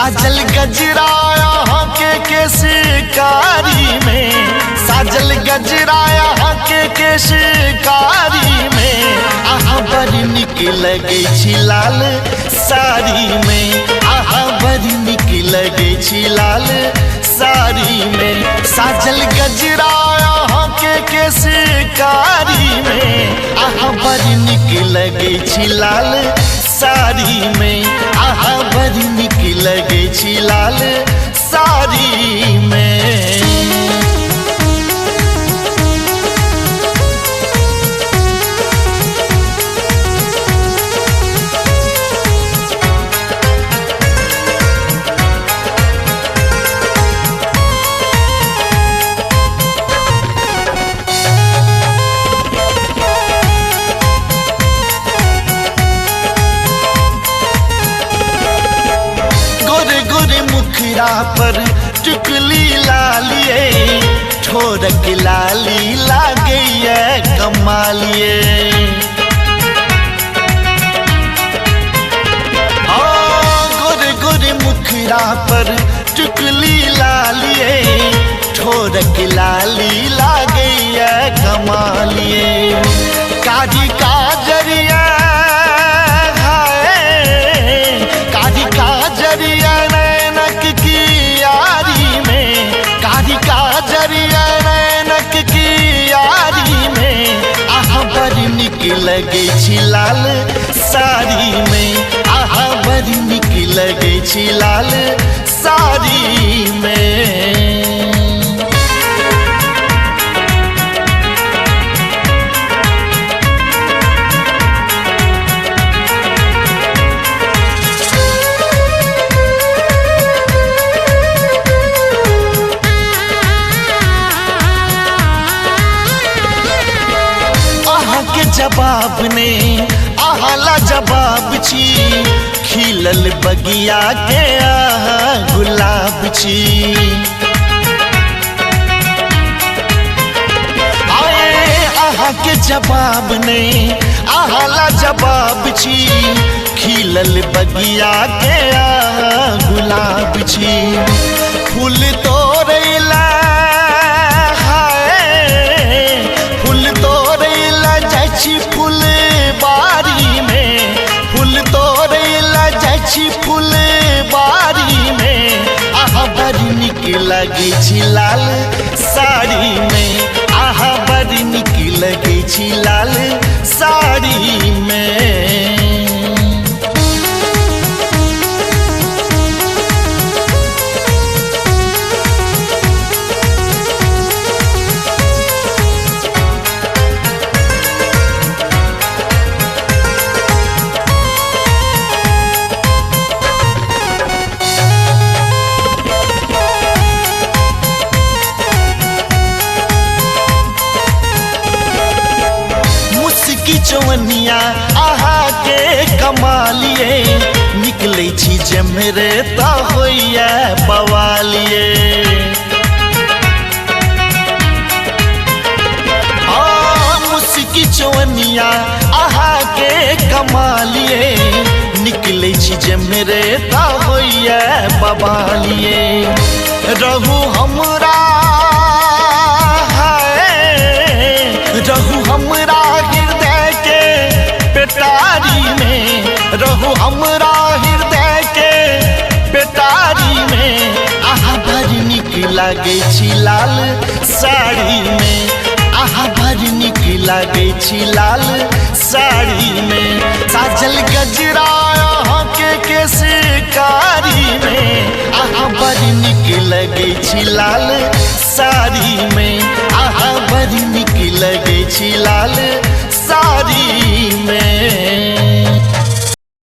साजल गजरा यहाँ के केशकारी में, साजल गजरा यहाँ के केशकारी में, आहा बड़ी निक लगे छी लाल साड़ी में, आहा बड़ी निक लगे छी लाल साड़ी में। साजल गजरा यहाँ के केशकारी में, आहा बड़ी निक लगे छी लाल साड़ी में, आहा बड़ी निक लगे छी लाल साड़ी में। मुखरा पर टिकली लालिए, ठोरक लाली लागे कमालिए, गोरे गोरे मुखरा पर टिकली लालिए, ठोरक लाली लागे कमालिए। काजी काजरिया काजी काजरिया लगे छी लाल साड़ी में, आहा बड़ी निक लगे छी लाल साड़ी में। जवाब ने आहाला जवाब छी, खिलल बगिया के आहा गुलाब छी, आए आहा के जवाब ने आहाला जवाब छी, खिलल बगिया के आहा गुलाब छी। फूल तोड़ैला फूल बारी में, फूल तोड़ैला जाइ छी फूल बारी में, आहा बड़ी निक लगे छी लाल साड़ी में, आहा बड़ी निक लगे छी लाल साड़ी में। चवनिया आहा के कमालिए, निकले छी जमरे ता होइया बवालिए, मुस्की चवनिया आहा के कमालिए, निकले छी जमरे ता होइया बवालिए। रहू हमरा रहू हमरा पेटारी में, रहू हमरा हृदय के पेटारी में, आहा बड़ी निक लगे छी लाल साड़ी में, आहा बड़ी निक लगे छी लाल साड़ी में। साजल गजरा यहाँ के केशकारी में, आहा बड़ी निक लगे छी लाल साड़ी में, आहा बड़ी निक लगे छी लाल